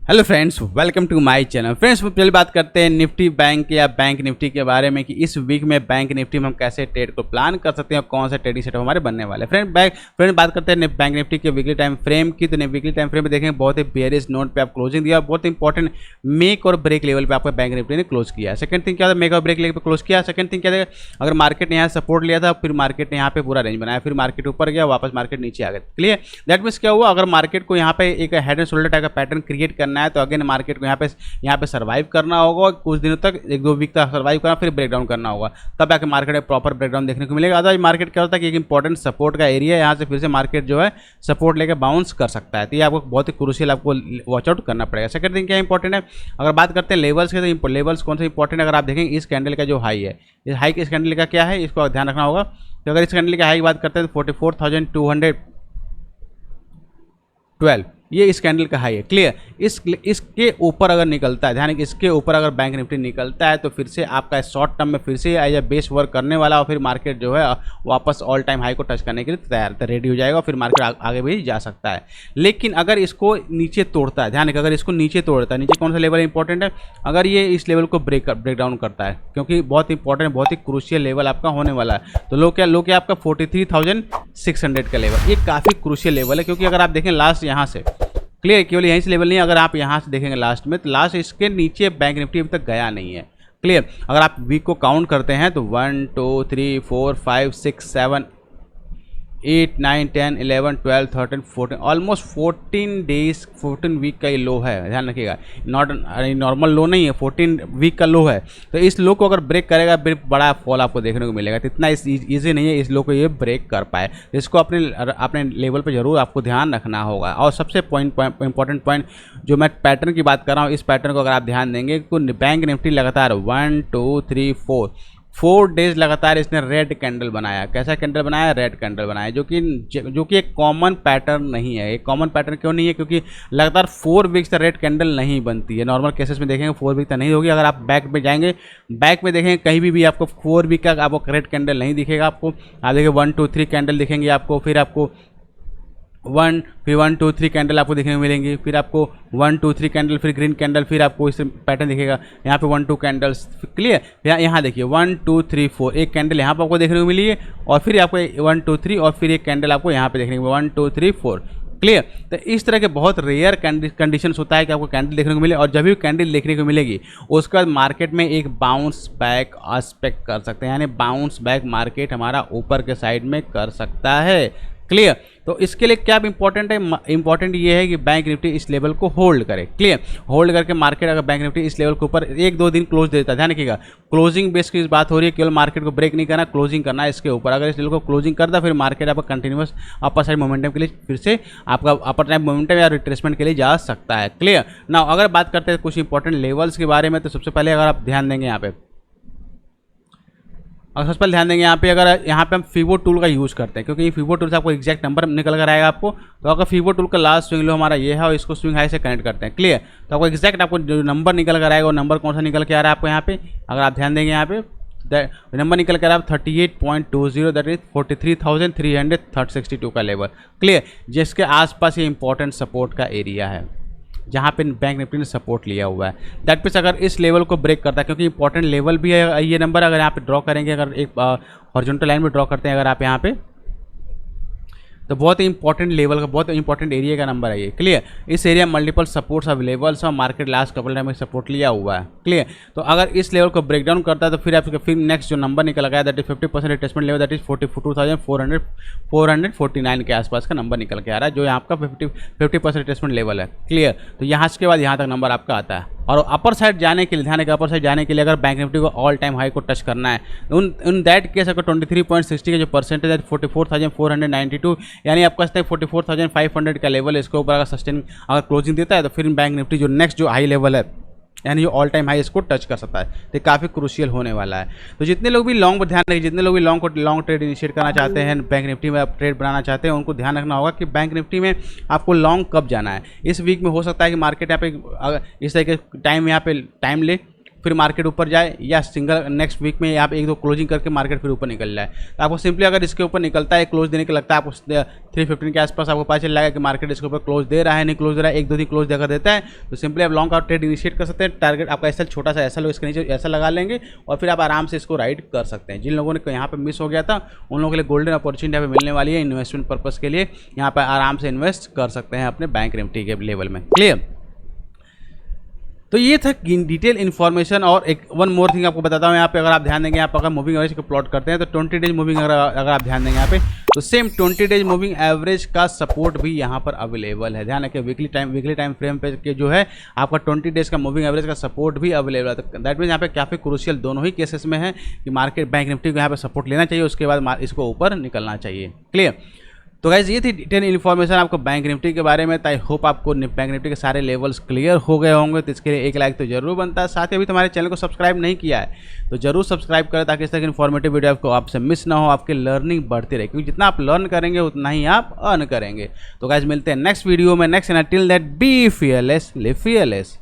Hello friends, welcome to my channel. Friends, पहले बात करते हैं निफ्टी बैंक या बैंक निफ्टी के बारे में कि इस वीक में बैंक निफ्टी में हम कैसे ट्रेड को प्लान कर सकते हैं और कौन सा ट्रेडिंग सेटअप हमारे बनने वाले हैं। फ्रेंड बात करते हैं बैंक निफ्टी के वीकली टाइम फ्रेम की। तो वीकली टाइम फ्रेम में देखेंगे बहुत ही बेयरिश नोट पे आप क्लोजिंग दिया, बहुत इंपॉर्टेंट मेक और ब्रेक लेवल पे आपका बैंक निफ्टी ने क्लोज किया। सेकंड थिंग क्या था, मेक और ब्रेक लेवल पे क्लोज किया। सेकंड थिंग क्या था, अगर मार्केट ने यहाँ सपोर्ट लिया था, फिर मार्केट ने यहाँ पे पूरा रेंज बनाया, फिर मार्केट ऊपर गया, वापस मार्केट नीचे आ गया। क्लियर? दैट मीन्स क्या हुआ, अगर मार्केट को यहाँ पे एक हेड एंड शोल्डर टाइप का पैटर्न क्रिएट करना है तो अगेन मार्केट को यहाँ पे सर्वाइव करना होगा, कुछ दिनों तक, एक दो वीक तक सर्वाइव करना, फिर ब्रेकडाउन करना होगा, तब आके मार्केट में प्रॉपर ब्रेकडाउन देखने को मिलेगा। अदरवाइज मार्केट क्या होता है कि एक इंपॉर्टेंट सपोर्ट का एरिया है, यहाँ से फिर से मार्केट जो है सपोर्ट लेकर बाउंस कर सकता है। तो ये आपको बहुत ही क्रूशियल आपको वॉच आउट करना पड़ेगा। सेकंड थिंग क्या इंपॉर्टेंट है, अगर बात करते हैं लेवल्स के, तो लेवल्स कौन से इंपॉर्टेंट है, अगर आप देखेंगे इस कैंडल का जो हाई है, इस हाई इस कैंडल का क्या है, इसको ध्यान रखना होगा। तो अगर इस कैंडल की हाई की बात करते हैं तो 44,212 ये इस कैंडल का हाई है। क्लियर? इसके ऊपर अगर निकलता है, ध्यान रखिए, इसके ऊपर अगर बैंक निफ्टी निकलता है तो फिर से आपका शॉर्ट टर्म में फिर से एज ए बेस वर्क करने वाला और फिर मार्केट जो है वापस ऑल टाइम हाई को टच करने के लिए तैयार रेडी हो जाएगा और फिर मार्केट आगे भी जा सकता है। लेकिन अगर इसको नीचे तोड़ता है, ध्यान रखिए, अगर इसको नीचे तोड़ता है, नीचे कौन सा लेवल इंपॉर्टेंट है, अगर ये इस लेवल को ब्रेक डाउन करता है, क्योंकि बहुत इंपॉर्टेंट, बहुत ही क्रूशियल लेवल आपका होने वाला है। तो लो क्या आपका 43,600 का लेवल, ये काफ़ी क्रूशियल लेवल है। क्योंकि अगर आप देखें लास्ट यहाँ से, क्लियर, केवल यहीं से लेवल नहीं, अगर आप यहाँ से देखेंगे लास्ट में, तो लास्ट इसके नीचे बैंक निफ्टी अभी तक गया नहीं है। क्लियर? अगर आप वीक को काउंट करते हैं तो 1 2 3 4 5 6 7 8 9 10 11 12 13 14 ऑलमोस्ट 14 डेज 14 वीक का ये लो है। ध्यान रखिएगा, नॉर्मल लो नहीं है, 14 वीक का लो है। तो इस लो को अगर ब्रेक करेगा फिर बड़ा फॉल आपको देखने को मिलेगा। तो इतना ईजी नहीं है इस लो को ये ब्रेक कर पाए। इसको अपने लेवल पर जरूर आपको ध्यान रखना होगा। और सबसे इंपॉर्टेंट पॉइंट जो मैं पैटर्न की बात कर रहा हूँ, इस पैटर्न को अगर आप ध्यान देंगे तो बैंक निफ्टी लगातार 1 2 3 4 डेज लगातार इसने रेड कैंडल बनाया। कैसा कैंडल बनाया? रेड कैंडल बनाया, जो कि एक कॉमन पैटर्न नहीं है। एक कॉमन पैटर्न क्यों नहीं है? क्योंकि लगातार 4 वीक्स तक रेड कैंडल नहीं बनती है। नॉर्मल केसेस में देखेंगे 4 वीक तक नहीं होगी। अगर आप बैक में जाएंगे, बैक में देखेंगे कहीं भी आपको 4 वीक का आपको रेड कैंडल नहीं दिखेगा। आपको आप देखिए 1 2 3 कैंडल दिखेंगे आपको, फिर आपको 1 2 3 कैंडल आपको देखने को मिलेंगी, फिर आपको 1 2 3 कैंडल, फिर ग्रीन कैंडल, फिर आपको इस पैटर्न दिखेगा। यहाँ पे 1 2 कैंडल्स। क्लियर? यहाँ देखिए 1 2 3 4 एक कैंडल यहाँ पर आपको देखने को मिली है, और फिर आपको 1 2 3 और फिर एक कैंडल आपको यहाँ पे देखने को 1 2 3 4। क्लियर? तो इस तरह के बहुत रेयर कंडीशंस होता है कि आपको कैंडल देखने को मिले, और जब भी कैंडल देखने को मिलेगी उसके बाद मार्केट में एक बाउंस बैक एस्पेक्ट कर सकते हैं, यानी बाउंस बैक मार्केट हमारा ऊपर के साइड में कर सकता है। क्लियर? तो इसके लिए क्या इंपॉर्टेंट है? इंपॉर्टेंट ये है कि बैंक निफ्टी इस लेवल को होल्ड करे। क्लियर? होल्ड करके मार्केट अगर बैंक निफ्टी इस लेवल के ऊपर 1-2 दिन क्लोज देता है, ध्यान रखिएगा, क्लोजिंग बेस की बात हो रही है, केवल मार्केट को ब्रेक नहीं करना, क्लोजिंग करना है इसके ऊपर। अगर इस लेवल को क्लोजिंग करता फिर मार्केट आपका कंटिन्यूस अपर साइड मोमेंटम के लिए फिर से आपका अपर साइड मोमेंटम या रिट्रेसमेंट के लिए जा सकता है। क्लियर? ना अगर बात करते हैं कुछ इंपॉर्टेंट लेवल्स के बारे में, तो सबसे पहले अगर आप ध्यान देंगे यहाँ पे, और सबसे पहले ध्यान देंगे यहाँ पे, अगर यहाँ पे हम फीबो टूल का यूज़ करते हैं, क्योंकि ये फीबो टूल से आपको एग्जैक्ट नंबर निकल कर आएगा आपको। तो अगर फीबो टूल का लास्ट स्विंग लो हमारा ये है और इसको स्विंग हाई से कनेक्ट करते हैं। क्लियर? तो आपको एग्जैक्ट आपको जो नंबर निकल कर आएगा वो नंबर कौन सा निकल के आ रहा है आपको यहाँ पे, अगर आप ध्यान देंगे यहाँ पे नंबर निकल कर आ रहा है 38.20, दैट इज 43,362 का लेवल। क्लियर? जिसके आसपास ये इंपॉर्टेंट सपोर्ट का एरिया है जहाँ पे बैंक निफ्टी ने सपोर्ट लिया हुआ है। दैट मीन्स अगर इस लेवल को ब्रेक करता है, क्योंकि इंपॉर्टेंट लेवल भी है ये नंबर, अगर यहाँ पे ड्रॉ करेंगे, अगर एक हॉरिजॉन्टल लाइन में ड्रॉ करते हैं अगर आप यहाँ पे, तो बहुत ही इंपॉर्टेंट लेवल का, बहुत इंपॉर्टेंट एरिया का नंबर है ये। क्लियर? इस एरिया मल्टीपल सपोर्ट्स अवेलेबल्स और मार्केट लास्ट कपल टाइम में सपोर्ट लिया हुआ है। क्लियर? तो अगर इस लेवल को ब्रेक डाउन करता है तो फिर आपका फिर नेक्स्ट जो नंबर निकल गया, that is 50% retracement level, that is 42,449 के आसपास का नंबर निकल के आ रहा है, जो यहाँ आपका 50% रिट्रेसमेंट लेवल है। क्लियर? तो यहाँ के बाद यहाँ तक नंबर आपका आता है। और अपर साइड जाने के लिए, ध्यान रखिए, अपर साइड जाने के लिए अगर बैंक निफ्टी को ऑल टाइम हाई को टच करना है, उन दैट केस अगर 23.60 का जो परसेंटेज है 44,492, यानी आपका 44,500 का लेवल है, इसके ऊपर अगर सस्टेन अगर क्लोजिंग देता है तो फिर बैंक निफ्टी जो नेक्स्ट जो हाई लेवल है, यानी जो ऑल टाइम हाई इसको टच कर सकता है। तो काफ़ी क्रूशियल होने वाला है। तो जितने लोग भी लॉन्ग पर ध्यान रखिए, जितने लोग भी लॉन्ग ट्रेड इनिशिएट करना चाहते हैं, बैंक निफ्टी में आप ट्रेड बनाना चाहते हैं, उनको ध्यान रखना होगा कि बैंक निफ्टी में आपको लॉन्ग कब जाना है। इस वीक में हो सकता है कि मार्केट यहाँ पे इस तरह के टाइम यहाँ पे टाइम ले, फिर मार्केट ऊपर जाए, या सिंगल नेक्स्ट वीक में आप 1-2 क्लोजिंग करके मार्केट फिर ऊपर निकल जाए। तो आपको सिंपली अगर इसके ऊपर निकलता है, क्लोज देने के लगता है आपको 315 के आसपास, आपको पता चल जाएगा कि मार्केट इसके ऊपर क्लोज दे रहा है, नहीं क्लोज दे रहा है, 1-2 दिन क्लोज देकर देता है, तो सिंपली आप लॉन्ग का ट्रेड इनिशिएट कर सकते हैं। टारगेट आपका एसएल छोटा सा एसएल हो, इसके नीचे ऐसा लगा लेंगे और फिर आप आराम से इसको राइड कर सकते हैं। जिन लोगों ने यहाँ पे मिस हो गया था उन लोगों के लिए गोल्डन अपॉर्चुनिटी यहाँ पे मिलने वाली है इन्वेस्टमेंट पर्पस के लिए। यहाँ पर आराम से इन्वेस्ट कर सकते हैं अपने बैंक निफ्टी के लेवल में। क्लियर? तो ये था डिटेल इन्फॉर्मेशन। और एक वन मोर थिंग आपको बताता हूँ यहाँ पे, अगर आप ध्यान देंगे, यहाँ पर अगर मूविंग एवरेज को प्लॉट करते हैं तो 20 डेज मूविंग अगर आप ध्यान देंगे यहाँ पे, तो सेम 20 डेज मूविंग एवरेज का सपोर्ट भी यहाँ पर अवेलेबल है। ध्यान रखिए वीकली टाइम फ्रेम पे के जो है आपका 20 डेज का मूविंग एवरेज का सपोर्ट भी अवेलेबल है। तो दैट मीन यहाँ पे काफ़ी क्रूशियल दोनों ही केसेस में है कि मार्केट बैंक निफ्टी को यहाँ पे सपोर्ट लेना चाहिए, उसके बाद इसको ऊपर निकलना चाहिए। क्लियर? तो गाइज ये थी डिटेल इन्फॉर्मेशन आपको बैंक निफ्टी के बारे में। आई होप आपको बैंक निफ्टी के सारे लेवल्स क्लियर हो गए होंगे। तो इसके लिए एक लाइक तो जरूर बनता है। साथ ही अभी तुम्हारे चैनल को सब्सक्राइब नहीं किया है तो जरूर सब्सक्राइब करें, ताकि इस तरह की इन्फॉर्मेटिव वीडियो आपको आपसे मिस ना हो, आपकी लर्निंग बढ़ती रहे, क्योंकि जितना आप लर्न करेंगे उतना ही आप अर्न करेंगे। तो गाइज मिलते हैं नेक्स्ट वीडियो में next. Till that be fearless, live fearless.